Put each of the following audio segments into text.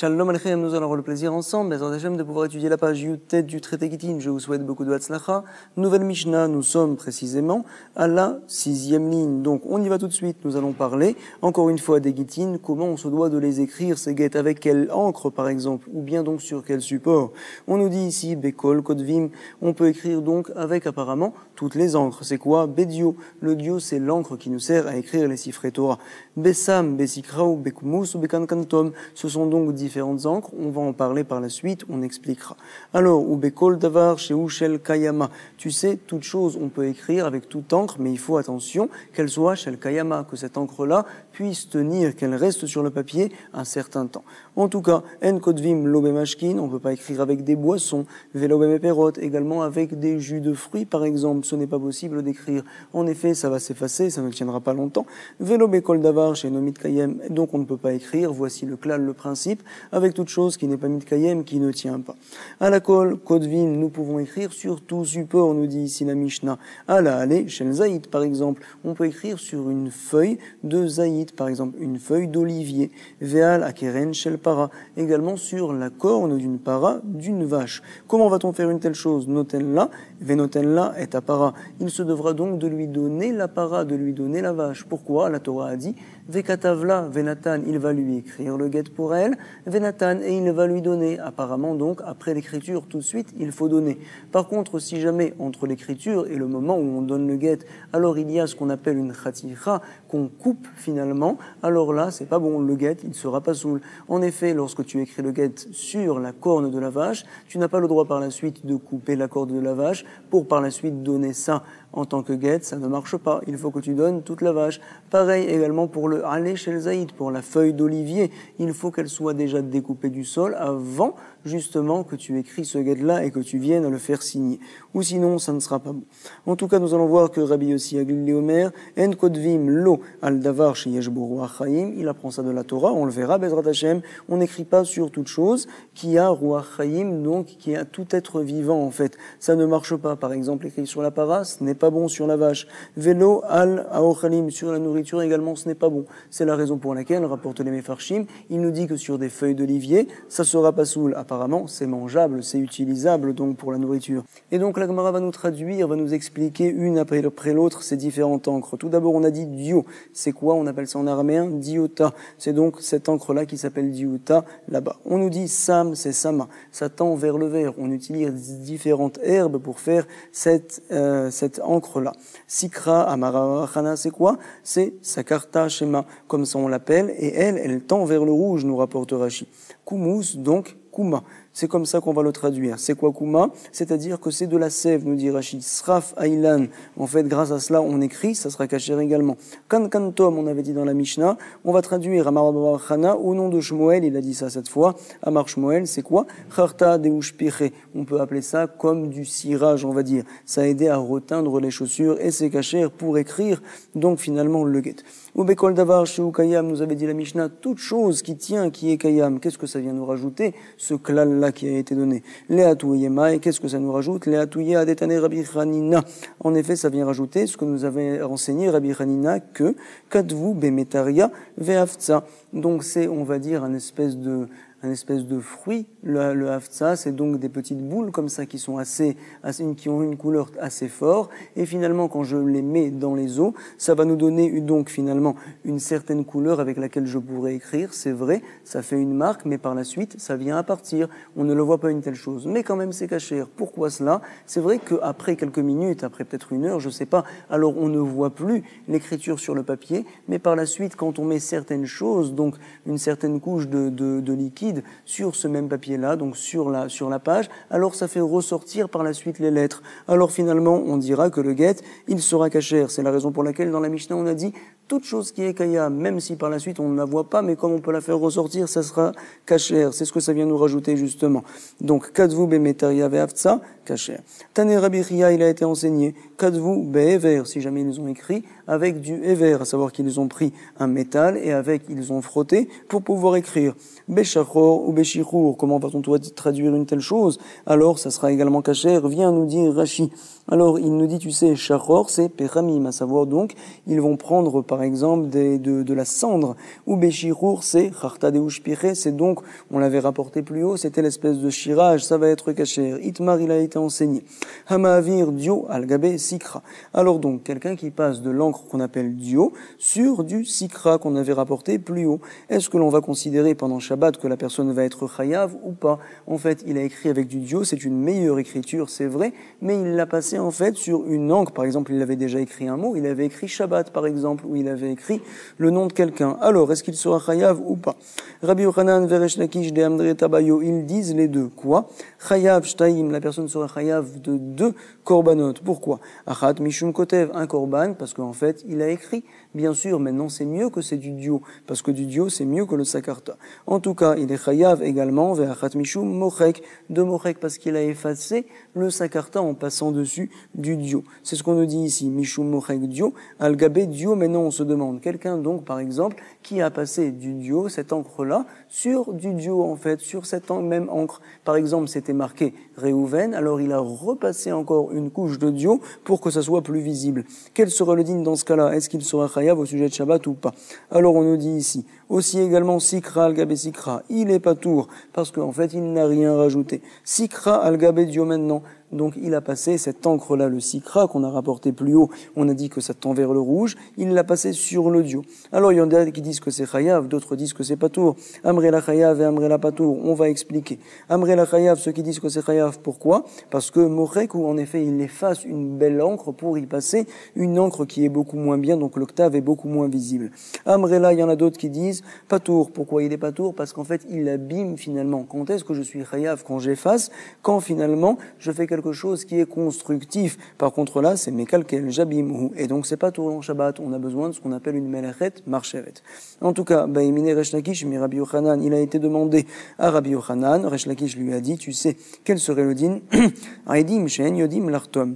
Shalom Aleichem, nous allons avoir le plaisir ensemble, Bezrat Hashem, de pouvoir étudier la page Yutet du traité Gittin. Je vous souhaite beaucoup de Hatzlacha. Nouvelle Mishnah, nous sommes précisément à la 6e ligne. Donc on y va tout de suite, nous allons parler encore une fois des Gittin, comment on se doit de les écrire, ces guettes, avec quelle encre par exemple, ou bien donc sur quel support. On nous dit ici, Bekol, Kodvim, on peut écrire donc avec apparemment toutes les encres. C'est quoi? Bedio. Le dio, c'est l'encre qui nous sert à écrire les Sifrei Torah. Besam, Besikra ou Bekumous ou Bekankantom, ce sont donc différentes encres, on va en parler par la suite, on expliquera. Alors, ou Bekol Davar, chez Shel Kayama, tu sais, toute chose, on peut écrire avec toute encre, mais il faut attention qu'elle soit Shel Kayama, que cette encre-là puisse tenir, qu'elle reste sur le papier un certain temps. En tout cas, En Kodvim Lobemashkin, on ne peut pas écrire avec des boissons, Velobemeperot, également avec des jus de fruits par exemple, ce n'est pas possible d'écrire. En effet, ça va s'effacer, ça ne tiendra pas longtemps. Velobekol Davar chez Nomit Kayem, donc on ne peut pas écrire, voici le klal, le principe, avec toute chose qui n'est pas mitkayem, qui ne tient pas. À la kol, kodvim, nous pouvons écrire sur tout support, nous dit ici la Mishnah. À la allée, chez le zaïd, par exemple, on peut écrire sur une feuille de zaïd, par exemple, une feuille d'olivier. Veal akeren shel para, également sur la corne d'une para, d'une vache. Comment va-t-on faire une telle chose? Noten la, venoten la et para. Il se devra donc de lui donner la para, de lui donner la vache. Pourquoi? La Torah a dit, vekatavla, venatan, il va lui écrire le guet pour elle, Venatan, et il va lui donner. Apparemment donc, après l'écriture, tout de suite, il faut donner. Par contre, si jamais, entre l'écriture et le moment où on donne le guet, alors il y a ce qu'on appelle une chaticha, qu'on coupe finalement, alors là, c'est pas bon, le guet, il sera pas soul. En effet, lorsque tu écris le guet sur la corne de la vache, tu n'as pas le droit par la suite de couper la corne de la vache pour par la suite donner ça en tant que guet, ça ne marche pas. Il faut que tu donnes toute la vache. Pareil également pour le halé shel zaïd, pour la feuille d'olivier. Il faut qu'elle soit déjà découpée du sol avant justement que tu écris ce guet-là et que tu viennes à le faire signer. Ou sinon, ça ne sera pas bon. En tout cas, nous allons voir que Rabbi Yossi Aglili Omer, En Kodvim lo al davar sheyesh bo ruach chaim, il apprend ça de la Torah, on le verra, Bezrat Hashem, on n'écrit pas sur toute chose qui a ruach chaim, donc qui a tout être vivant en fait. Ça ne marche pas. Par exemple, écrit sur la para, ce n'est pas bon sur la vache. Velo al aochalim, sur la nourriture également, ce n'est pas bon. C'est la raison pour laquelle, rapporte les Mefarshim, il nous dit que sur des feuilles d'olivier, ça sera pas soul. Apparemment, c'est mangeable, c'est utilisable donc pour la nourriture. Et donc la Gemara va nous traduire, va nous expliquer une après l'autre ces différentes encres. Tout d'abord, on a dit dio. C'est quoi? On appelle ça en araméen diota. C'est donc cette encre-là qui s'appelle diota là-bas. On nous dit sam, c'est sama. Ça tend vers le vert. On utilise différentes herbes pour faire cette encre-là. Sikra amara chana, c'est quoi? C'est sakarta shema, comme ça on l'appelle. Et elle tend vers le rouge, nous rapporte Rashi. Kumous, donc Kuma. C'est comme ça qu'on va le traduire. C'est quoi Kuma? C'est-à-dire que c'est de la sève, nous dit Rachid. Sraf Ailan. En fait, grâce à cela, on écrit, ça sera caché également. Kankantom, on avait dit dans la Mishnah. On va traduire Amar Chana au nom de Shmuel. Il a dit ça cette fois. Amar Shmuel, c'est quoi? Charta deushpiche. On peut appeler ça comme du cirage, on va dire. Ça a aidé à reteindre les chaussures et c'est caché pour écrire. Donc finalement, le guet. Ou Bekol Davar chez Kayam, nous avait dit la Mishnah, toute chose qui tient, qui est Kayam. Qu'est-ce que ça vient nous rajouter? Ce klal-là qui a été donné. Léatouye Maï, qu'est-ce que ça nous rajoute? Léatouye Adetane Rabbi Hanina. En effet, ça vient rajouter ce que nous avait renseigné Rabbi Hanina que Katvu Bemetaria Ve'aftsa. Donc c'est, on va dire, un espèce de fruit. Le haftsa, c'est donc des petites boules comme ça qui sont qui ont une couleur assez forte. Et finalement, quand je les mets dans les eaux, ça va nous donner donc finalement une certaine couleur avec laquelle je pourrais écrire. C'est vrai, ça fait une marque, mais par la suite, ça vient à partir. On ne le voit pas une telle chose. Mais quand même, c'est caché. Pourquoi cela? C'est vrai qu'après quelques minutes, après peut-être une heure, je sais pas, alors on ne voit plus l'écriture sur le papier. Mais par la suite, quand on met certaines choses, donc une certaine couche de liquide, sur ce même papier-là, donc sur la page, alors ça fait ressortir par la suite les lettres. Alors finalement, on dira que le guet, il sera caché. C'est la raison pour laquelle dans la Mishnah, on a dit toute chose qui est kaya, même si par la suite on ne la voit pas, mais comme on peut la faire ressortir, ça sera caché. C'est ce que ça vient nous rajouter justement. Donc, kadvu bemetaria ve'aftsa, caché. Tane Rabbi Chia, il a été enseigné, kadvu be'ever, si jamais ils ont écrit, avec du ever, à savoir qu'ils ont pris un métal et avec ils ont frotté pour pouvoir écrire. Beshachor ou beshichour, comment va-t-on traduire une telle chose? Alors, ça sera également caché. Viens nous dire Rashi. Alors, il nous dit, tu sais, shachor, c'est péramim, à savoir donc, ils vont prendre par par exemple de la cendre. Ou Béchirour, c'est Charta de Ushpire, c'est donc, on l'avait rapporté plus haut, c'était l'espèce de chirage, ça va être caché. Itmar, il a été enseigné. Hamavir Dio al-Gabé Sikra. Alors donc, quelqu'un qui passe de l'encre qu'on appelle Dio sur du Sikra qu'on avait rapporté plus haut. Est-ce que l'on va considérer pendant Shabbat que la personne va être chayav ou pas? En fait, il a écrit avec du Dio, c'est une meilleure écriture, c'est vrai, mais il l'a passé en fait sur une encre. Par exemple, il avait déjà écrit un mot, il avait écrit Shabbat par exemple, ou il avait écrit le nom de quelqu'un. Alors, est-ce qu'il sera chayav ou pas? Rabbi Yochanan, Veresh Lakish, de Amdre Tabayo, ils disent les deux. Quoi? Chayav, Shtaim, la personne sera chayav de 2 korbanot. Pourquoi? Achat, Mishum Kotev, un korban, parce qu'en fait, il a écrit. Bien sûr, maintenant c'est mieux que c'est du Dio, parce que du Dio c'est mieux que le Sakarta. En tout cas, il est chayav également, Ve'achat Mishum Mochek, de Mochek, parce qu'il a effacé le Sakarta en passant dessus du Dio. C'est ce qu'on nous dit ici, Mishum Mochek Dio, Al-Gabé Dio. Maintenant on se demande, quelqu'un donc par exemple, qui a passé du Dio, cette encre-là, sur du Dio en fait, sur cette même encre. Par exemple, c'était marqué Réhouven, alors il a repassé encore une couche de Dio pour que ça soit plus visible. Quel sera le digne dans ce cas-là? Est-ce qu'il sera chayav au sujet de Shabbat ou pas? Alors on nous dit ici, aussi également Sikra al-Gabé Sikra, il est pas tour, parce qu'en fait il n'a rien rajouté. Sikra al-Gabé Dio maintenant. Donc il a passé cette encre-là, le Sikra, qu'on a rapporté plus haut, on a dit que ça tend vers le rouge, il l'a passé sur le Dio. Alors il y en a qui disent que c'est chayav, d'autres disent que c'est patour. Amre la chayav et amre la patour, on va expliquer. Amre la chayav, ceux qui disent que c'est chayav, pourquoi? Parce que Morek, où en effet il efface une belle encre pour y passer une encre qui est beaucoup moins bien, donc l'octave est beaucoup moins visible. Amre la, il y en a d'autres qui disent patour. Pourquoi il est patour? Parce qu'en fait il abîme finalement. Quand est-ce que je suis chayav? Quand j'efface, quand finalement je fais quelque chose qui est constructif. Par contre là, c'est mekalkel, jabimhu. Et donc c'est pas tout en Shabbat. On a besoin de ce qu'on appelle une melechet marcheret. En tout cas, Baimine Resh Lakish, mais Rabbi Yochanan, il a été demandé à Rabbi Yochanan. Resh Lakish lui a dit, tu sais, quel serait le din? Aidim shen yodim lartom.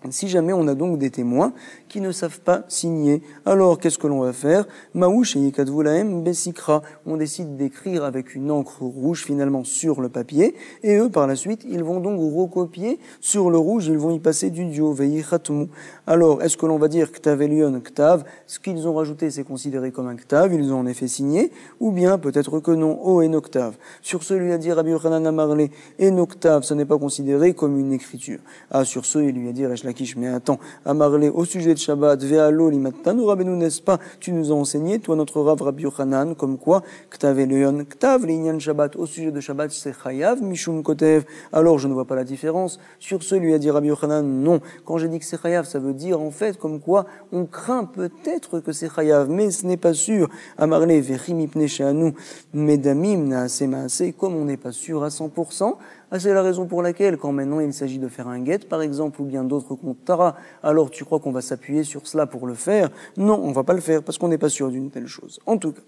Si jamais on a donc des témoins qui ne savent pas signer, alors qu'est-ce que l'on va faire? Maouch et Yikatvulaem Besikra. On décide d'écrire avec une encre rouge finalement sur le papier, et eux par la suite ils vont donc recopier sur le rouge, ils vont y passer du Dio, Veichatmu. Alors est-ce que l'on va dire Ktav Elion Ktav? Ce qu'ils ont rajouté c'est considéré comme un Ktav, ils ont en effet signé, ou bien peut-être que non, O Enoktav. Sur ce lui a dit Rabbi Yochanan Amarle, Enoktav, ce n'est pas considéré comme une écriture. Ah, sur ce il lui a dit Lakish, mais attends, Amarle, au sujet de Shabbat, Ve'alo limatanu Rabbeinu, n'est-ce pas? Tu nous as enseigné, toi notre Rav Rabbi Yochanan, comme quoi, Ktav Elion, Ktav l'inyan Shabbat, au sujet de Shabbat, c'est chayav, Mishum Kotev. Alors je ne vois pas la différence. Sur ce, lui a dit Rabbi Yochanan, non. Quand j'ai dit que c'est chayav, ça veut dire en fait comme quoi on craint peut-être que c'est chayav, mais ce n'est pas sûr. Amarle, Vechim ipne she'anu, Medamim naase maase, comme on n'est pas sûr à 100%, c'est la raison pour laquelle, quand maintenant il s'agit de faire un guet, par exemple, ou bien d'autres comptes tara, alors tu crois qu'on va s'appuyer sur cela pour le faire? Non, on va pas le faire, parce qu'on n'est pas sûr d'une telle chose. En tout cas,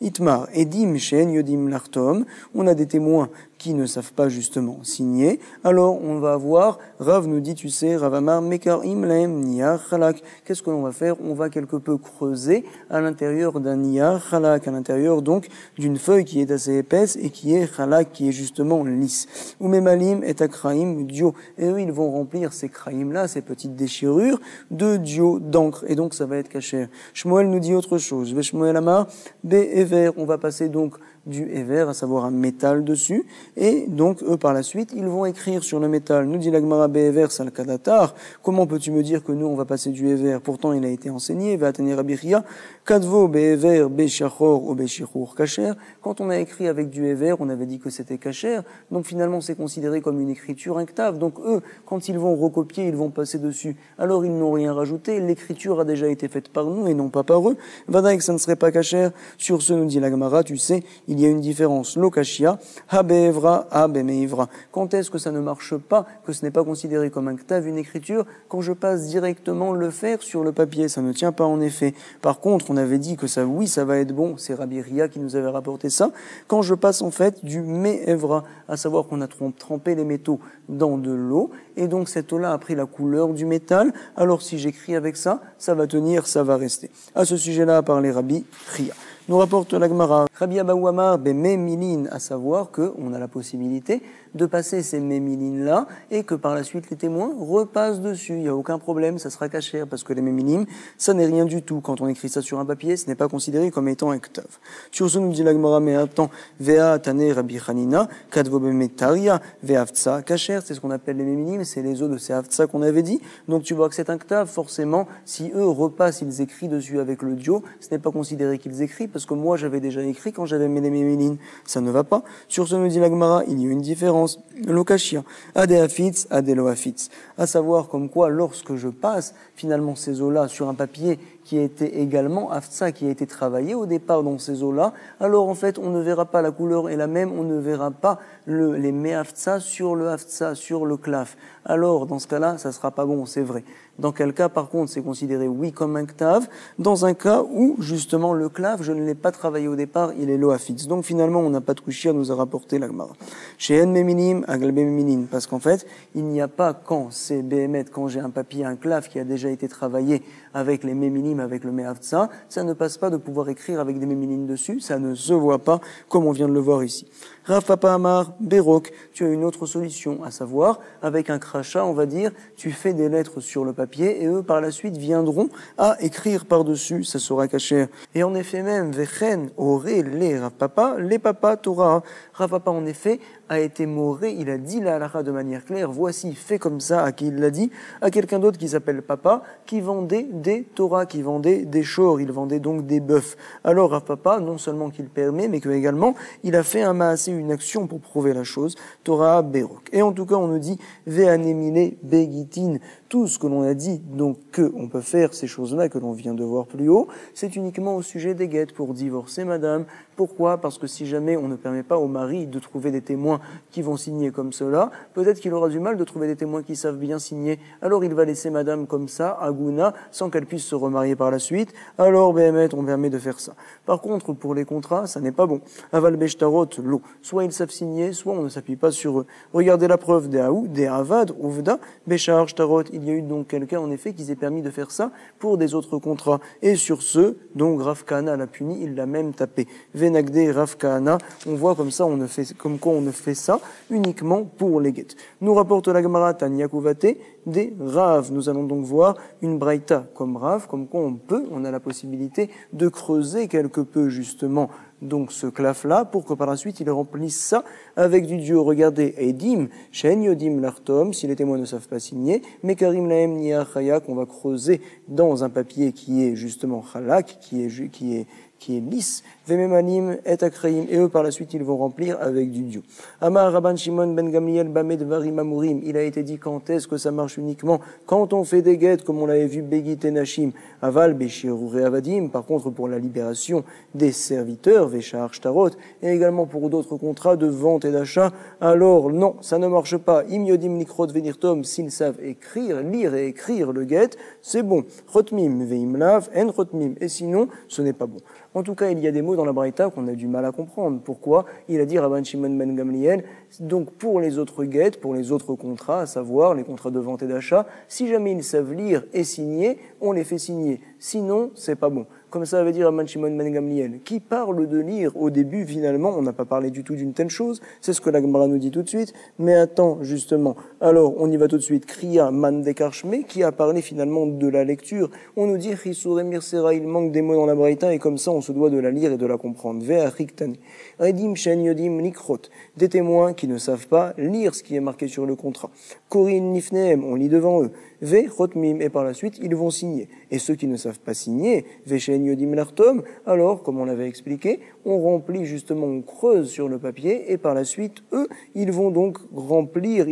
Itmar, Edim, Shen, Yodim, Lartom, on a des témoins qui ne savent pas justement signer, alors on va avoir, Rav nous dit, tu sais, Rav Amar, Mekar Imlem, Niyar, Chalak. Qu'est-ce que l'on va faire? On va quelque peu creuser à l'intérieur d'un Niyar, Chalak, à l'intérieur donc d'une feuille qui est assez épaisse et qui est Chalak, qui est justement lisse. Umemalim et Akraim, Dio. Et eux, ils vont remplir ces kraïms-là, ces petites déchirures, de Dio, d'encre. Et donc, ça va être caché. Shmuel nous dit autre chose. Shmuel Amar, Be Ever. On va passer donc du Ever, à savoir un métal dessus. Et donc, eux, par la suite, ils vont écrire sur le métal. Nous dit la Gemara, Be Ever, Salkadatar. Comment peux-tu me dire que nous, on va passer du Ever? Pourtant, il a été enseigné. Va tenir Abiria. Kadvo, Be Ever, Be Shachor, ou Be Shichur, Kacher. Quand on a écrit avec du Ever, on avait dit que c'était Kacher. Donc, finalement, c'est considéré comme une écriture, un ktav. Donc, eux, quand ils vont recopier, ils vont passer dessus. Alors, ils n'ont rien rajouté. L'écriture a déjà été faite par nous et non pas par eux. Vadaï que ça ne serait pas Kacher. Sur ce, nous dit la Gemara, tu sais, il y a une différence. Lokashia, Habevra, Habemeivra. Quand est-ce que ça ne marche pas, que ce n'est pas considéré comme un ktav, une écriture? Quand je passe directement le faire sur le papier, ça ne tient pas en effet. Par contre, on avait dit que ça, oui, ça va être bon. C'est Rabbi Ria qui nous avait rapporté ça. Quand je passe en fait du Me'evra, à savoir qu'on a trempé les métaux dans de l'eau, et donc cette eau-là a pris la couleur du métal, alors si j'écris avec ça, ça va tenir, ça va rester. À ce sujet-là a parlé Rabbi Ria. Nous rapporte la Gemara, Rabbi Abaou Amar, Bemé Milin, à savoir qu'on a la possibilité de passer ces mémilines-là et que par la suite les témoins repassent dessus. Il n'y a aucun problème, ça sera caché parce que les mémilines, ça n'est rien du tout. Quand on écrit ça sur un papier, ce n'est pas considéré comme étant un ktav. Sur ce, nous dit la Gemara, mais attends, Vea Tane Rabbi Hanina, Kadvo Bemetaria, Ve'aftsa Kacher, c'est ce qu'on appelle les mémilines, c'est les os de ces aftsa qu'on avait dit. Donc tu vois que c'est un ktav, forcément, si eux repassent, ils écrivent dessus avec le dio, ce n'est pas considéré qu'ils écrivent parce que moi j'avais déjà écrit quand j'avais mis les mémilines. Ça ne va pas. Sur ce, nous dit la Gemara, il y a une différence. Lokashia, Adeafitz, Adeloafitz. À savoir comme quoi, lorsque je passe finalement ces os-là sur un papier qui a été également aftsa, qui a été travaillé au départ dans ces eaux-là, alors en fait on ne verra pas, la couleur est la même, on ne verra pas les me'aftsa sur le aftsa, sur le klaf. Alors dans ce cas-là, ça sera pas bon, c'est vrai. Dans quel cas par contre c'est considéré oui comme un ktav, dans un cas où justement le klaf, je ne l'ai pas travaillé au départ, il est loafitz. Donc finalement on n'a pas de kushia, nous a rapporté la Gemara. Chez en meminim, aglbe meminim, parce qu'en fait il n'y a pas quand c'est béhémet, quand j'ai un papier, un klaf qui a déjà été travaillé avec les méminim, avec le me'aftsa, ça ne passe pas de pouvoir écrire avec des mémilines dessus, ça ne se voit pas comme on vient de le voir ici. Rav Papa Amar, Berok, tu as une autre solution, à savoir, avec un crachat, on va dire, tu fais des lettres sur le papier et eux, par la suite, viendront à écrire par-dessus, ça sera caché. Et en effet même, Vechen, Oré, les Rav Papa, les Papa, Torah. Rav Papa, en effet, a été moré, il a dit la halakha de manière claire, voici, fait comme ça, à qui il l'a dit, à quelqu'un d'autre qui s'appelle Papa, qui vendait des Torah, qui vendait des chors, il vendait donc des bœufs. Alors Rav Papa, non seulement qu'il permet, mais que également, il a fait un maasé, une action pour prouver la chose, Torah Berok. Et en tout cas, on nous dit, Ve'anemile Begitin, tout ce que l'on a dit, donc que on peut faire ces choses-là que l'on vient de voir plus haut, c'est uniquement au sujet des guettes pour divorcer madame. Pourquoi? Parce que si jamais on ne permet pas au mari de trouver des témoins qui vont signer comme cela, peut-être qu'il aura du mal de trouver des témoins qui savent bien signer. Alors il va laisser madame comme ça, Aguna, sans qu'elle puisse se remarier par la suite. Alors, Béhémet, on permet de faire ça. Par contre, pour les contrats, ça n'est pas bon. Aval Beshtarot, l'eau. Soit ils savent signer, soit on ne s'appuie pas sur eux. Regardez la preuve des Aou, des Avad, Ouvda, Béchar, Shtarot. Il y a eu donc quelqu'un, en effet, qui s'est permis de faire ça pour des autres contrats. Et sur ce, donc, Rav Kahana l'a puni, il l'a même tapé. Venagde, Rav Kahana, on voit comme ça, comme quoi on ne fait ça uniquement pour les guettes. Nous rapporte la Gemara Tanyakuvate des Rav. Nous allons donc voir une braïta comme Rav, comme quoi on a la possibilité de creuser quelque peu, justement, donc ce claf-là, pour que par la suite il remplisse ça avec du Dieu. Regardez, Eidim, Shen Yodim Lartom, si les témoins ne savent pas signer, Mekarim Laem Nia Chayak, on va creuser dans un papier qui est justement Chalak, qui est lisse, Vememanim et Akraim, et eux par la suite ils vont remplir avec du Dieu. Amar Rabban Shimon ben Gamliel Bamed Varim Amurim, il a été dit quand est-ce que ça marche uniquement quand on fait des guettes, comme on l'avait vu Begit et Nashim, Aval Beshirur et Avadim, par contre pour la libération des serviteurs, Veshar Shtarot, et également pour d'autres contrats de vente et d'achat, alors non, ça ne marche pas. Im Yodim Nikrot Venirtom, s'ils savent écrire, lire et écrire le guet, c'est bon. Chotmim Veimlav, En Chotmim, et sinon, ce n'est pas bon. En tout cas, il y a des mots dans la Braïta qu'on a du mal à comprendre. Pourquoi? Il a dit Rabban Shimon ben Gamliel, donc pour les autres guettes, pour les autres contrats, à savoir les contrats de vente et d'achat, si jamais ils savent lire et signer, on les fait signer. Sinon, c'est pas bon. Comme ça veut dire Rabban Shimon ben Gamliel, qui parle de lire au début, finalement, on n'a pas parlé du tout d'une telle chose, c'est ce que la Gemara nous dit tout de suite, mais attends, justement, alors on y va tout de suite, Kriya man dekarshme, qui a parlé finalement de la lecture, on nous dit Chisure mirsera, il manque des mots dans la Braïta, et comme ça on se doit de la lire et de la comprendre. Ve'achiktane, Edim shen yodim nikrot, des témoins qui ne savent pas lire ce qui est marqué sur le contrat. Korin nifneem, on lit devant eux. Ve chotmim, et par la suite ils vont signer. Et ceux qui ne savent pas signer, Veshen yodim lartom, alors, comme on l'avait expliqué, on remplit justement, on creuse sur le papier, et par la suite, eux, ils vont donc remplir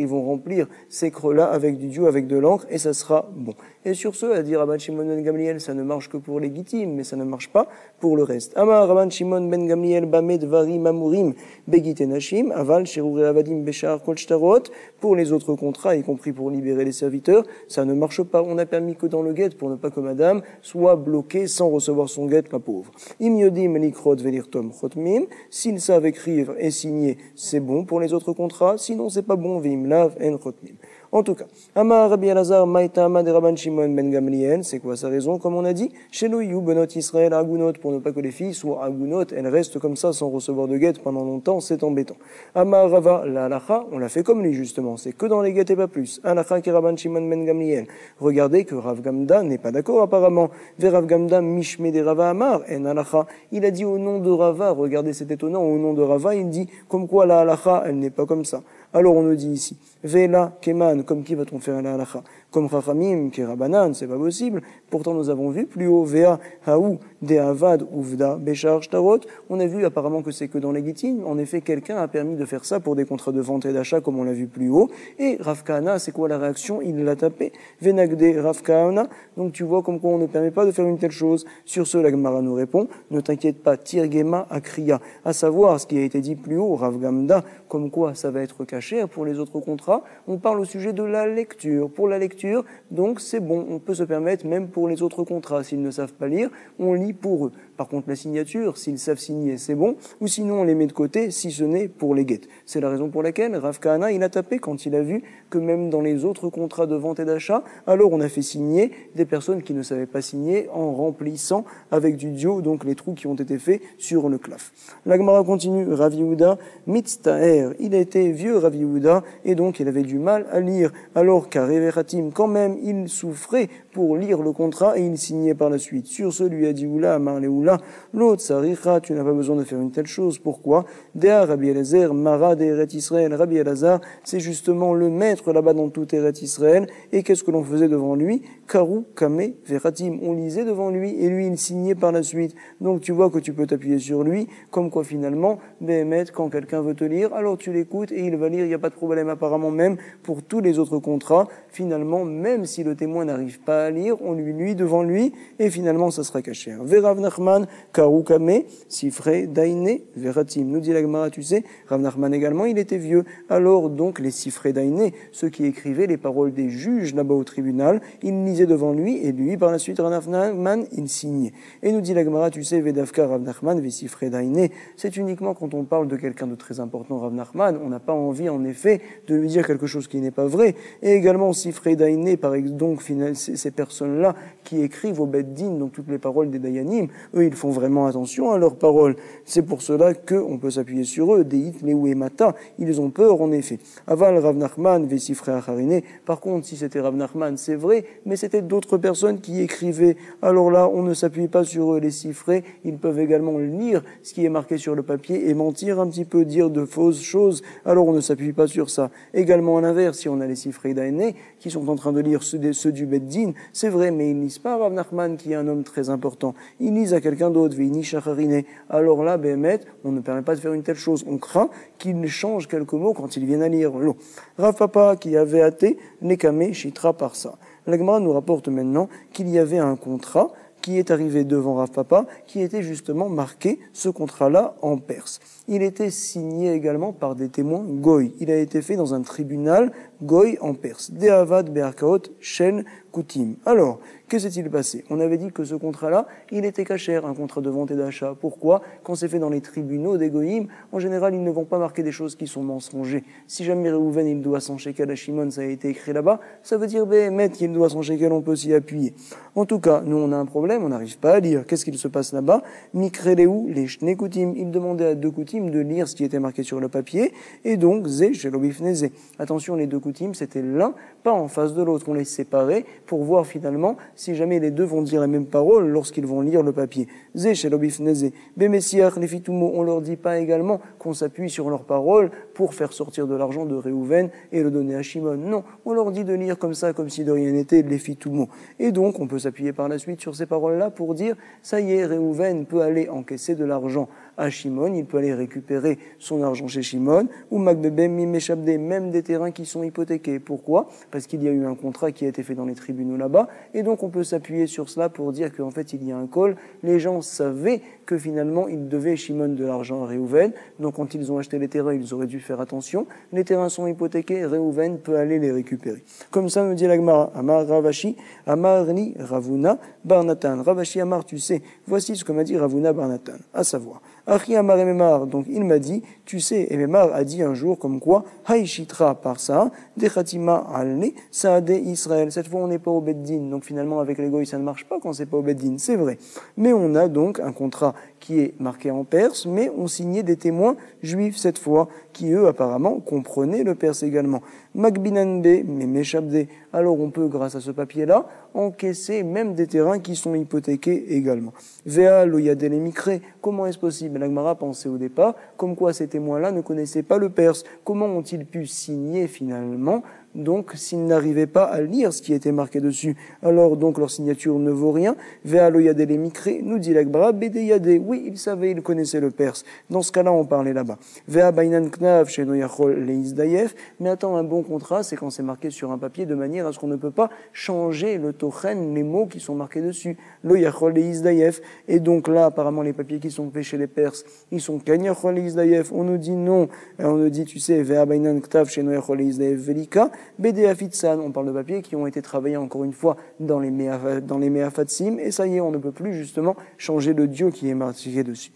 ces creux-là avec du dieu, avec de l'encre, et ça sera bon. Et sur ce, à dire Rabban Shimon ben Gamliel, ça ne marche que pour les gittim, mais ça ne marche pas pour le reste. Amar Rabban Shimon ben Gamliel bamed varim amurim begit enashim aval sherure avadim beshar kol shtarot, pour les autres contrats, y compris pour libérer les serviteurs, ça ne marche pas. On n'a permis que dans le guet pour ne pas que madame soit bloquée sans recevoir son guet, la pauvre. Im yodim likrot velirtom chotmim, s'ils savent écrire et signer, c'est bon pour les autres contrats, sinon c'est pas bon, vim lav en chotmim. En tout cas, Amar Rabbi Elazar Maïtama de Rabban Shimon ben Gamliel, c'est quoi sa raison? Comme on a dit, chez Loyou Benot Israël Agunot, pour ne pas que les filles soient Agunot, elles restent comme ça sans recevoir de guette pendant longtemps, c'est embêtant. Amar Rava, la halacha, on l'a fait comme lui justement, c'est que dans les guettes et pas plus. Halacha qui Rabban Shimon ben Gamliel. Regardez que Rav Gamda n'est pas d'accord apparemment. Vers Rav Gamda Mishme de Rava Amar en halacha. Il a dit au nom de Rava, regardez c'est étonnant, au nom de Rava, il dit comme quoi la halacha, elle n'est pas comme ça. Alors on nous dit ici, Vela, Keman, comme qui va-t-on faire la halacha? Comme Chachamim, Kerabanan, c'est pas possible. Pourtant nous avons vu plus haut, Vea, Haou, Deavad, Uvda, Béchar, Shtarot. On a vu apparemment que c'est que dans les Gittin. En effet, quelqu'un a permis de faire ça pour des contrats de vente et d'achat, comme on l'a vu plus haut. Et Rav Kahana, c'est quoi la réaction? Il l'a tapé. Venagde, Rav Kahana. Donc tu vois comme quoi on ne permet pas de faire une telle chose. Sur ce, la Gemara nous répond, ne t'inquiète pas, Tirgema Akriya. À savoir, ce qui a été dit plus haut, Rav Gamda, comme quoi ça va être caché pour les autres contrats. On parle au sujet de la lecture. Pour la lecture, donc c'est bon, on peut se permettre, même pour les autres contrats, s'ils ne savent pas lire, on lit pour eux. Par contre, la signature, s'ils savent signer, c'est bon, ou sinon on les met de côté, si ce n'est pour les guettes. C'est la raison pour laquelle Rav Kahana, il a tapé quand il a vu que même dans les autres contrats de vente et d'achat, alors on a fait signer des personnes qui ne savaient pas signer en remplissant avec du dio, donc les trous qui ont été faits sur le claf. La Gemara continue, Rav Yehuda, Mitztaher, il a été vieux Rav Yehuda, et donc il avait du mal à lire, alors qu'à Reveratim, quand même, il souffrait pour lire le contrat et il signait par la suite. Sur ce, lui a dit Oula, Amar le Oula, l'autre, Saricha, tu n'as pas besoin de faire une telle chose. Pourquoi? Dea Rabbi Elazar, Mara de Eret Israël. Rabbi Elazar, c'est justement le maître là-bas dans tout Eret Israël. Et qu'est-ce que l'on faisait devant lui? Karu, Kame, Veratim. On lisait devant lui et lui, il signait par la suite. Donc tu vois que tu peux t'appuyer sur lui, comme quoi finalement, Béhémet, quand quelqu'un veut te lire, alors tu l'écoutes et il va lire, il n'y a pas de problème. Apparemment même, pour tous les autres contrats, finalement, même si le témoin n'arrive pas à lire, on lui lit devant lui, et finalement, ça sera caché. Verav Nachman, Karu Kame, Sifre, Daine, Veratim. Nous dit la Gemara, tu sais, Rav Nachman également, il était vieux. Alors, donc, les Sifre Daine, ceux qui écrivaient les paroles des juges là-bas au tribunal, ils lisaient devant lui, et lui, par la suite, Rav Nachman, il signait. Et nous dit la Gemara, tu sais, Vedavka, Rav Nachman, Vesifre Daine, c'est uniquement quand on parle de quelqu'un de très important, Rav Nachman, on n'a pas envie, en effet, de lui dire quelque chose qui n'est pas vrai. Et également, Sifre Daine, par exemple, donc, ces personnes-là qui écrivent au Beddin, donc toutes les paroles des Dayanim, eux, ils font vraiment attention à leurs paroles. C'est pour cela qu'on peut s'appuyer sur eux. Deit, Leou et Mata, ils ont peur, en effet. Aval, Rav Nachman, Vesifre Acharine. Par contre, si c'était Rav Nachman, c'est vrai, mais c'était d'autres personnes qui écrivaient. Alors là, on ne s'appuie pas sur eux, les Sifrés. Ils peuvent également lire ce qui est marqué sur le papier et mentir un petit peu, dire de fausses choses. Alors on ne s'appuie pas sur ça. Également, à l'inverse, si on a les Sifrei Daine qui sont en train de lire ceux du Beddin, c'est vrai, mais ils ne lisent pas à Rav Nachman, qui est un homme très important. Ils lisent à quelqu'un d'autre, Veini Shacharine. Alors là, Béhémet, on ne permet pas de faire une telle chose. On craint qu'il change quelques mots quand ils viennent à lire l'eau. Rav Papa, qui avait hâté, Nekame, Shitra par ça. La Gemara nous rapporte maintenant qu'il y avait un contrat qui est arrivé devant Rav Papa, qui était justement marqué, ce contrat-là, en perse. Il était signé également par des témoins goy. Il a été fait dans un tribunal goy en perse. Deavad be'arkaot shen kutim. Alors, que s'est-il passé? On avait dit que ce contrat-là, il était caché, un contrat de vente et d'achat. Pourquoi? Quand c'est fait dans les tribunaux des goyim, en général, ils ne vont pas marquer des choses qui sont mensongères. Si jamais Réhouven, il doit 100 shekels à Shimon, ça a été écrit là-bas, ça veut dire, Béhémet, qu'il doit 100 shekels, on peut s'y appuyer. En tout cas, nous, on a un problème, on n'arrive pas à lire. Qu'est-ce qu'il se passe là-bas? Mikreleu, les shnekutim. Il demandait à deux coutim de lire ce qui était marqué sur le papier, et donc, zé, shelobifneze. Attention, les deux coutim, c'était l'un, pas en face de l'autre. On les séparait pour voir finalement si jamais les deux vont dire la même parole lorsqu'ils vont lire le papier. Zé, shelobifneze. Bemessiach, les fitumo, on leur dit pas également qu'on s'appuie sur leurs paroles pour faire sortir de l'argent de Réhouven et le donner à Shimon. Non, on leur dit de lire comme ça, comme si de rien n'était, les fitumo. Et donc, on peut s'appuyer par la suite sur ces paroles-là pour dire, ça y est, Réhouven peut aller encaisser de l'argent à Shimon, il peut aller récupérer son argent chez Shimon, ou Magbebem, Mimeshabde, même des terrains qui sont hypothéqués. Pourquoi? Parce qu'il y a eu un contrat qui a été fait dans les tribunaux là-bas, et donc on peut s'appuyer sur cela pour dire qu'en fait il y a un col. Les gens savaient que finalement ils devaient Shimon de l'argent à Réhouven, donc quand ils ont acheté les terrains, ils auraient dû faire attention. Les terrains sont hypothéqués, Réhouven peut aller les récupérer. Comme ça nous dit la Gemara, Amar Ravashi, Amar ni Ravuna Barnatan. Ravashi Amar, tu sais, voici ce que m'a dit Ravuna Barnatan, à savoir, Achi Amar Ememar, donc il m'a dit, tu sais, Ememar a dit un jour comme quoi, Haïchitra par ça, Dechatima alne, Saade Israël. Cette fois, on n'est pas au Beddin, donc finalement, avec les goïs, ça ne marche pas quand c'est pas au Beddin, c'est vrai. Mais on a donc un contrat qui est marqué en perse, mais on signait des témoins juifs cette fois, qui eux, apparemment, comprenaient le perse également. Magbinanbe, mais Meshabde. Alors on peut, grâce à ce papier-là, encaisser même des terrains qui sont hypothéqués également. Vea loyadel emikre. Comment est-ce possible? La Gemara pensait au départ, comme quoi ces témoins-là ne connaissaient pas le perse. Comment ont-ils pu signer finalement? Donc, s'ils n'arrivaient pas à lire ce qui était marqué dessus, alors donc leur signature ne vaut rien. Vea loyadel emikre, nous dit la Gemara, bedeyade. Oui, ils savaient, ils connaissaient le perse. Dans ce cas-là, on parlait là-bas. Vea bainan knav sheno yachol leisdayef. Mais attends, un bon contrat, c'est quand c'est marqué sur un papier de manière à ce qu'on ne peut pas changer le tochen, les mots qui sont marqués dessus. Lo yachol leisdayef. Et donc là, apparemment, les papiers qui sont faits chez les Perses, ils sont ken yachol leisdayef. On nous dit non. On nous dit, tu sais, vea bainan knav sheno yachol leisdayef velika. Bedéafitsan, on parle de papiers qui ont été travaillés encore une fois dans les Meafatsim, et ça y est, on ne peut plus justement changer le dieu qui est marqué dessus.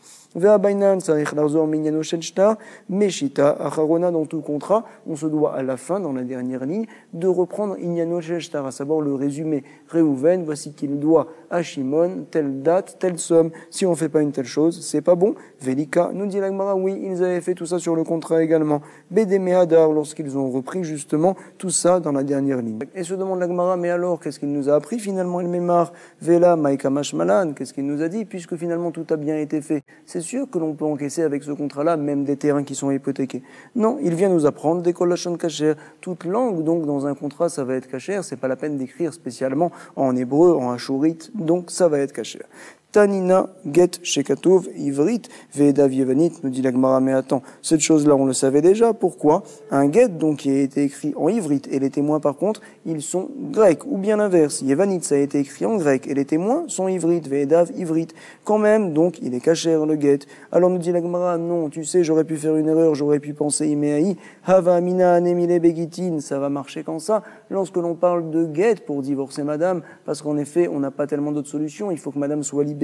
Meshita, Acharona, dans tout contrat, on se doit à la fin, dans la dernière ligne, de reprendre Inyano Sheshtar, à savoir le résumé. Réhouven, voici qu'il doit à Shimon telle date, telle somme. Si on ne fait pas une telle chose, c'est pas bon. Velika, nous dit la Gemara, oui, ils avaient fait tout ça sur le contrat également. Bédéméadar, lorsqu'ils ont repris justement tout ça dans la dernière ligne. Et se demande la Gemara, mais alors, qu'est-ce qu'il nous a appris finalement, il mémar? Vela, Maïkamash Malan, qu'est-ce qu'il nous a dit? Puisque finalement tout a bien été fait. C'est sûr que l'on peut encaisser avec ce contrat-là même des terrains qui sont hypothéqués. Non, il vient nous apprendre des kolachon kacher. Toute langue, donc, dans un contrat, ça va être kacher. C'est pas la peine d'écrire spécialement en hébreu, en ashurite. Donc, ça va être kacher. Tanina get shekatov ivrit ve'edav yevanit, nous dit la Gemara, mais attends, cette chose-là on le savait déjà, pourquoi? Un get donc qui a été écrit en ivrite et les témoins par contre ils sont grecs, ou bien l'inverse, yevanit ça a été écrit en grec et les témoins sont ivrit, ve'edav ivrit, quand même donc il est caché le get. Alors nous dit la Gemara, non, tu sais j'aurais pu faire une erreur, j'aurais pu penser imeaï, hava amina anemile begitin, ça va marcher quand ça, lorsque l'on parle de get pour divorcer madame, parce qu'en effet on n'a pas tellement d'autres solutions, il faut que madame soit libérée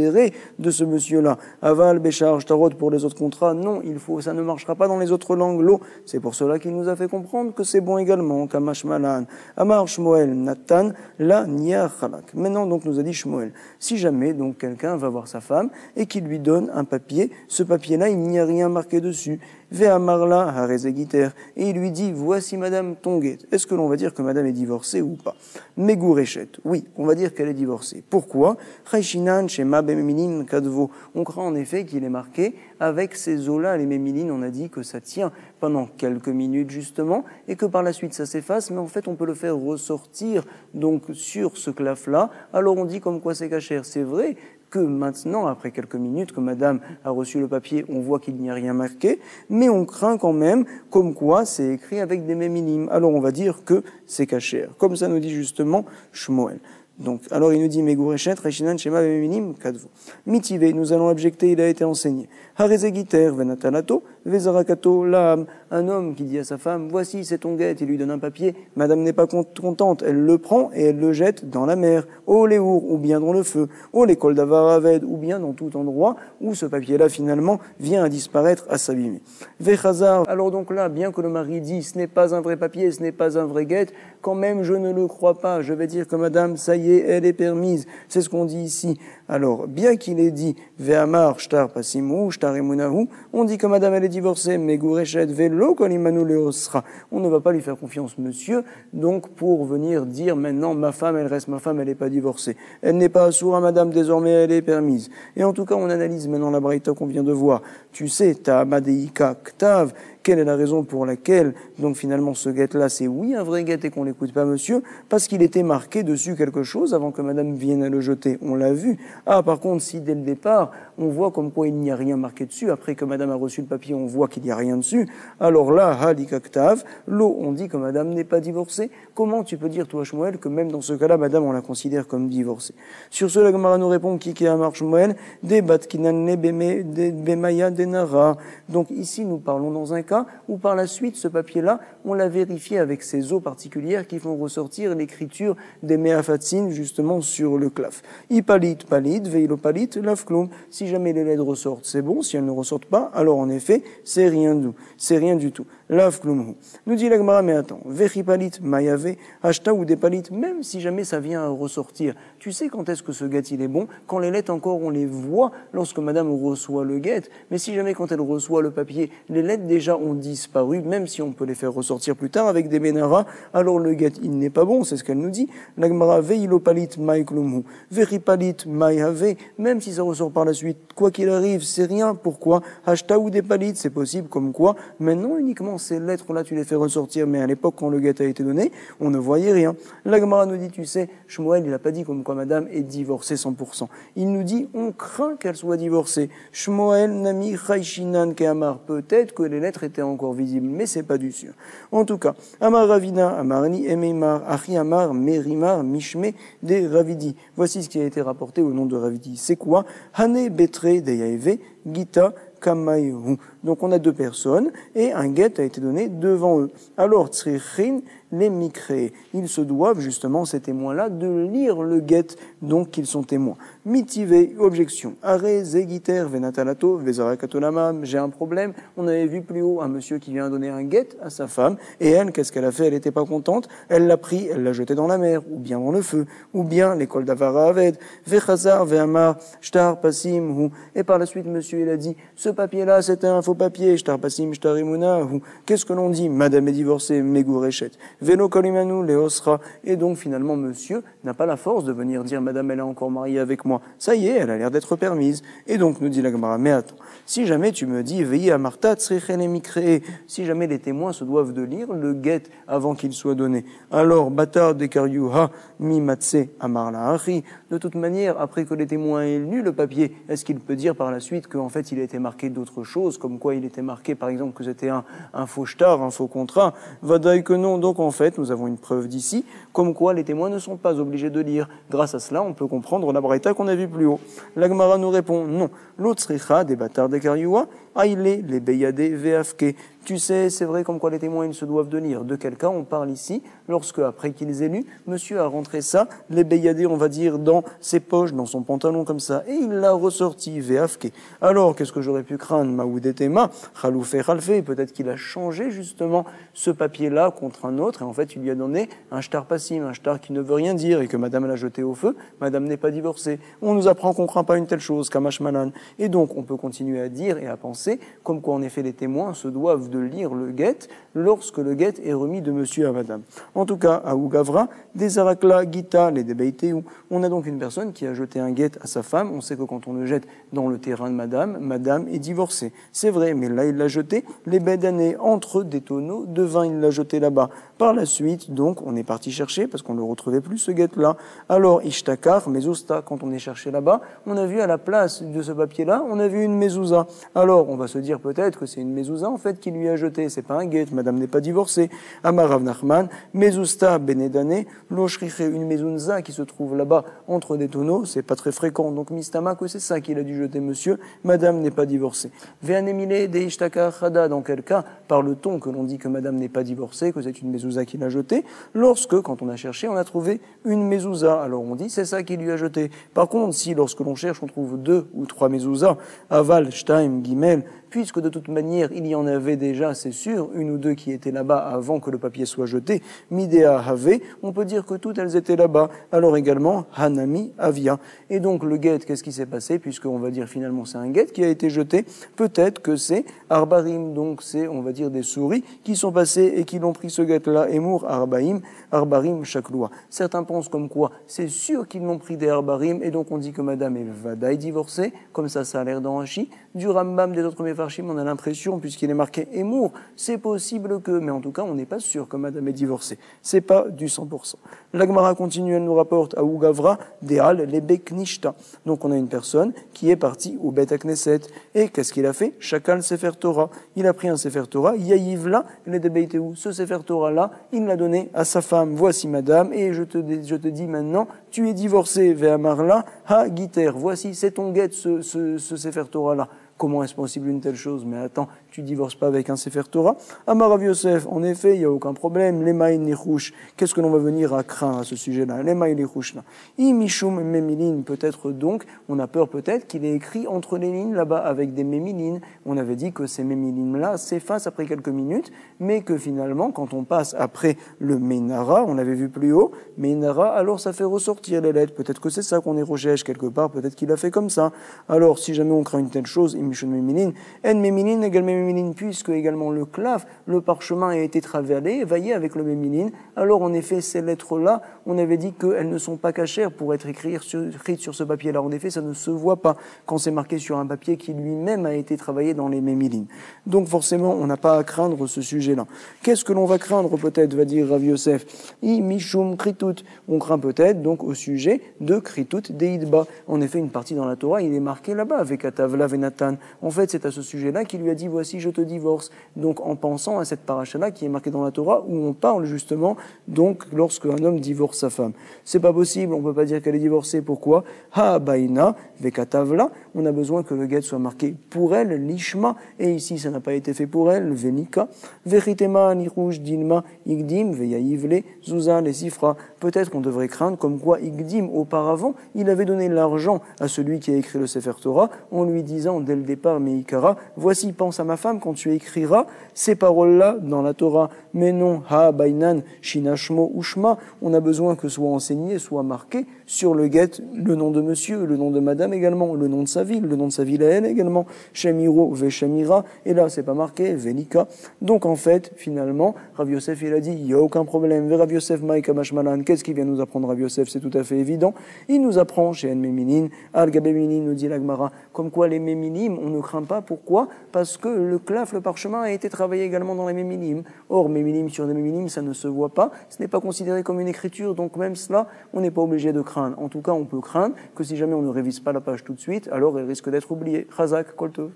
de ce monsieur-là. Aval, Béchar, Tarot pour les autres contrats, non, ça ne marchera pas dans les autres langues. L'eau, c'est pour cela qu'il nous a fait comprendre que c'est bon également. Kamash Malan, Amar Shmuel, Nathan, la Nia Chalak. Maintenant, donc, nous a dit Shmuel, si jamais, donc, quelqu'un va voir sa femme et qu'il lui donne un papier, ce papier-là, il n'y a rien marqué dessus. Ve'amarla harezegiter, et il lui dit, voici madame ton guet. Est-ce que l'on va dire que madame est divorcée ou pas? Megourechet, oui, on va dire qu'elle est divorcée. Pourquoi? Chayshinan shema bememinin kadvo. On croit en effet qu'il est marqué avec ces eaux-là, les mémilines, on a dit que ça tient pendant quelques minutes justement, et que par la suite ça s'efface, mais en fait on peut le faire ressortir donc sur ce claf-là. Alors on dit comme quoi c'est cachère, c'est vrai que maintenant, après quelques minutes que madame a reçu le papier, on voit qu'il n'y a rien marqué, mais on craint quand même comme quoi c'est écrit avec des méminimes. Alors on va dire que c'est cachère. Comme ça nous dit justement Shmuel. Donc, alors il nous dit Megourechet, Rechinan, Shema, Beminim, Kadvo. Mitivé, nous allons objecter, il a été enseigné. Harezegiter, Venatalato, Vezarakato, Laam. Un homme qui dit à sa femme, voici, c'est ton guet, il lui donne un papier. Madame n'est pas contente, elle le prend et elle le jette dans la mer. Au Léour, ou bien dans le feu. Au l'école d'Avaraved, ou bien dans tout endroit où ce papier-là, finalement, vient à disparaître, à s'abîmer. Vechazar. Alors donc là, bien que le mari dit, ce n'est pas un vrai papier, ce n'est pas un vrai guet, quand même, je ne le crois pas. Je vais dire que madame, ça y est, elle est permise. C'est ce qu'on dit ici. Alors, bien qu'il ait dit Ve'amar shtar pasimou, shtar emunahu, on dit que madame elle est divorcée, mais gourechet velo kolimanu leosra. On ne va pas lui faire confiance, monsieur, donc pour venir dire maintenant ma femme, elle reste ma femme, elle n'est pas divorcée. Elle n'est pas assoura, madame, désormais elle est permise. Et en tout cas, on analyse maintenant la braïta qu'on vient de voir. Tu sais, ta'amadeika ktav, quelle est la raison pour laquelle, donc finalement, ce guet-là, c'est oui un vrai guet et qu'on l'écoute pas, monsieur, parce qu'il était marqué dessus quelque chose avant que madame vienne à le jeter. On l'a vu. Ah, par contre, si dès le départ, on voit comme quoi il n'y a rien marqué dessus, après que madame a reçu le papier, on voit qu'il n'y a rien dessus, alors là, halikaktav, l'eau, on dit que madame n'est pas divorcée. Comment tu peux dire, toi, Shmuel, que même dans ce cas-là, madame, on la considère comme divorcée? Sur ce, la Gemara nous répond, Kiki Amar Shmuel, des batkinan des bemaya denara. Donc ici, nous parlons dans un cas où par la suite, ce papier-là, on l'a vérifié avec ces eaux particulières qui font ressortir l'écriture des Meafatsin, justement, sur le claf. Ipalit, palit, palit, veilo palit, lafklum. Si jamais les lettres ressortent, c'est bon. Si elles ne ressortent pas, alors en effet, c'est rien du tout. Lafklum. Nous dit la Gemara, mais attends, vechi palit, mayave, hashta ou des palit, même si jamais ça vient à ressortir, tu sais quand est-ce que ce guet il est bon? Quand les lettres encore, on les voit lorsque madame reçoit le guet, mais si jamais quand elle reçoit le papier, les lettres déjà ont disparu, même si on peut les faire ressortir plus tard avec des bénaras, alors le guet il n'est pas bon, c'est ce qu'elle nous dit. La Gemara, veilo palit, maiklumu, vechi palit, mayave, même si ça ressort par la suite, quoi qu'il arrive, c'est rien. Pourquoi? Hashta ou des palit, c'est possible, comme quoi, maintenant uniquement ces lettres-là, tu les fais ressortir, mais à l'époque, quand le guet a été donné, on ne voyait rien. La Gemara nous dit, tu sais, Shmuel, il n'a pas dit comme quoi madame est divorcée 100%. Il nous dit, on craint qu'elle soit divorcée. Shmuel, Nami, Chayshinan, Keamar. Peut-être que les lettres étaient encore visibles, mais c'est pas du sûr. En tout cas, Amar Ravina, Amarni, Emeimar, Achi Amar, Merimar, Mishme, des Ravidi. Voici ce qui a été rapporté au nom de Ravidi. C'est quoi? Hane Betre, Deyaeve, Gita, Kamaïhu. Donc on a deux personnes et un guet a été donné devant eux. Alors, Tzrichin, les mikré, ils se doivent justement, ces témoins-là, de lire le guet, donc qu'ils sont témoins. Mitivé, objection. Are, zegiter, venatalato, vezarakatolamam, j'ai un problème. On avait vu plus haut un monsieur qui vient donner un guet à sa femme, et elle, qu'est-ce qu'elle a fait? Elle n'était pas contente, elle l'a pris, elle l'a jeté dans la mer, ou bien dans le feu, ou bien l'école d'Avara Aved, vechazar, vehamar, shtar, pasim, hu. Et par la suite, monsieur, il a dit, ce papier-là, c'était un faux papier, shtar, pasim, shtar, imuna, hu. Qu'est-ce que l'on dit? Madame est divorcée, megourechet. Veno kolimanu leosra. Et donc finalement monsieur n'a pas la force de venir dire madame elle est encore mariée avec moi. Ça y est, elle a l'air d'être permise. Et donc nous dit la Gemara, mais attends, si jamais tu me dis veillez à Martha tzrichen emikre, si jamais les témoins se doivent de lire le guet avant qu'il soit donné, alors batar dekariuha mi matse amar la achi. De toute manière, après que les témoins aient lu le papier, est-ce qu'il peut dire par la suite qu'en fait il a été marqué d'autres choses, comme quoi il était marqué par exemple que c'était un faux shtar, un faux contrat? Vadaï que non. Donc en fait, nous avons une preuve d'ici, comme quoi les témoins ne sont pas obligés de lire. Grâce à cela, on peut comprendre la braïta qu'on a vue plus haut. La Gemara nous répond non. L'autre des bâtards des kariouas, aïlé, les beyadé, veafke. Tu sais, c'est vrai comme quoi les témoins ils se doivent de lire. De quel cas on parle ici? Lorsque, après qu'ils aient lu, monsieur a rentré ça, les beyadé, on va dire, dans ses poches, dans son pantalon comme ça, et il l'a ressorti, veafke. Alors, qu'est-ce que j'aurais pu craindre? Maoudetema, khaloufé, khalfé, peut-être qu'il a changé justement ce papier-là contre un autre, et en fait, il lui a donné un shtar passim, un shtar qui ne veut rien dire, et que madame l'a jeté au feu, madame n'est pas divorcée. On nous apprend qu'on craint pas une telle chose, kamash malan. Et donc, on peut continuer à dire et à penser, comme quoi en effet les témoins se doivent de lire le guet lorsque le guet est remis de monsieur à madame. En tout cas, à Ougavra, des arakla, gita, les débaitéou, on a donc une personne qui a jeté un guet à sa femme. On sait que quand on le jette dans le terrain de madame, madame est divorcée. C'est vrai, mais là il l'a jeté, les bédanés entre des tonneaux de vin, il l'a jeté là-bas. Par la suite, donc, on est parti chercher parce qu'on ne le retrouvait plus ce guet-là. Alors, ishtakar, mezousta, quand on est cherché là-bas, on a vu à la place de ce papier-là, on a vu une mezouza. Alors, on va se dire peut-être que c'est une mezouza en fait qui lui a jeté. C'est pas un guet, madame n'est pas divorcée. Amarav Nachman, mezousta benedane, loshriche, une mezunza qui se trouve là-bas entre des tonneaux, c'est pas très fréquent. Donc, mistama, que c'est ça qu'il a dû jeter monsieur, madame n'est pas divorcée. Veanemile de ishtakar chada, dans quel cas parle-t-on que l'on dit que madame n'est pas divorcée, que c'est une mezouza qu'il a jeté, lorsque, quand on a cherché, on a trouvé une mezouza. Alors on dit, c'est ça qu'il lui a jeté. Par contre, si lorsque l'on cherche, on trouve 2 ou 3 mezouza, aval, shtaim, gimel, puisque de toute manière, il y en avait déjà, c'est sûr, 1 ou 2 qui étaient là-bas avant que le papier soit jeté, midea have, on peut dire que toutes elles étaient là-bas. Alors également, hanami avia. Et donc le guet, qu'est-ce qui s'est passé, puisqu'on va dire finalement c'est un guet qui a été jeté, peut-être que c'est arbarim, donc c'est, on va dire, des souris qui sont passées et qui l'ont pris ce guet-là, emour arbaim, arbarim chakloua. Certains pensent comme quoi, c'est sûr qu'ils l'ont pris des arbarim, et donc on dit que madame est vadaï divorcée, comme ça a l'air dans Hachi. Du Rambam, des autres Mefarshim, on a l'impression, puisqu'il est marqué Emour, c'est possible que, mais en tout cas, on n'est pas sûr que madame est divorcée. C'est pas du 100%. La Gemara continue, elle nous rapporte à Ougavra, Deal, les Beknishta. Donc on a une personne qui est partie au Bet Knesset. Et qu'est-ce qu'il a fait? Chakal Sefer Torah. Il a pris un Sefer Torah, Yaïvla, les Debeitéou. Ce Sefer Torah-là, il l'a donné à sa femme. Voici madame, et je te dis maintenant, tu es divorcée, Ve'amarla, ha Giter. Voici, c'est ton guet, ce Sefer Torah-là. Comment est-ce possible une telle chose? Mais attends, tu divorces pas avec un Sefer Torah. Amar Rav Yosef, en effet, il n'y a aucun problème. Les maïn nichouch, qu'est-ce que l'on va venir à craindre à ce sujet-là? Les maïn nichouch là. Mishum memilin, peut-être donc, on a peur peut-être qu'il est écrit entre les lignes là-bas avec des mémilines. On avait dit que ces mémilines-là s'effacent après quelques minutes, mais que finalement, quand on passe après le Ménara, on l'avait vu plus haut, Ménara, alors ça fait ressortir les lettres. Peut-être que c'est ça qu'on est recherche quelque part, peut-être qu'il a fait comme ça. Alors, si jamais on craint une telle chose, Mishum memilin, en memilin égale memilin, puisque également le claf, le parchemin a été travaillé, vaillé avec le mémilin, alors en effet, ces lettres-là, on avait dit qu'elles ne sont pas cachères pour être écrites sur ce papier-là. En effet, ça ne se voit pas quand c'est marqué sur un papier qui lui-même a été travaillé dans les mémilines. Donc forcément, on n'a pas à craindre ce sujet-là. Qu'est-ce que l'on va craindre peut-être, va dire Rav Yosef? Mishum kritut. On craint peut-être donc au sujet de kritut deidba. En effet, une partie dans la Torah, il est marqué là-bas avec Atavla Venatan. En fait, c'est à ce sujet-là qu'il lui a dit voici, je te divorce. Donc en pensant à cette paracha-là qui est marquée dans la Torah où on parle justement donc lorsque un homme divorce sa femme. C'est pas possible, on peut pas dire qu'elle est divorcée. Pourquoi? Ha baina vekatavla. On a besoin que le guet soit marqué pour elle, l'ishma, et ici ça n'a pas été fait pour elle, venika, veritema nirouj dilma igdim veyaivle zuzan les sifra. Peut-être qu'on devrait craindre comme quoi igdim auparavant il avait donné l'argent à celui qui a écrit le Sefer Torah en lui disant dès le départ meikara, voici pense à ma femme quand tu écriras ces paroles-là dans la Torah. Mais non, ha bainan shinashmo ushma. On a besoin que soit enseigné, soit marqué sur le guet le nom de monsieur, le nom de madame également, le nom de sa ville, le nom de sa ville à elle également, Shemiro Veshamira, et là c'est pas marqué, Velika. Donc en fait, finalement, Rav Yosef il a dit, il n'y a aucun problème, Rav Yosef Maïka Mashmalan, qu'est-ce qu'il vient nous apprendre Rav Yosef? C'est tout à fait évident. Il nous apprend chez En Meminin, Al Gabe Meminin nous dit l'Agmara, comme quoi les Meminim, on ne craint pas, pourquoi? Parce que le claf, le parchemin a été travaillé également dans les Meminim. Or, Meminim sur des Meminim, ça ne se voit pas, ce n'est pas considéré comme une écriture, donc même cela, on n'est pas obligé de craindre. En tout cas, on peut craindre que si jamais on ne révise pas la page tout de suite, alors elle risque d'être oubliée. Chazak, Koltov.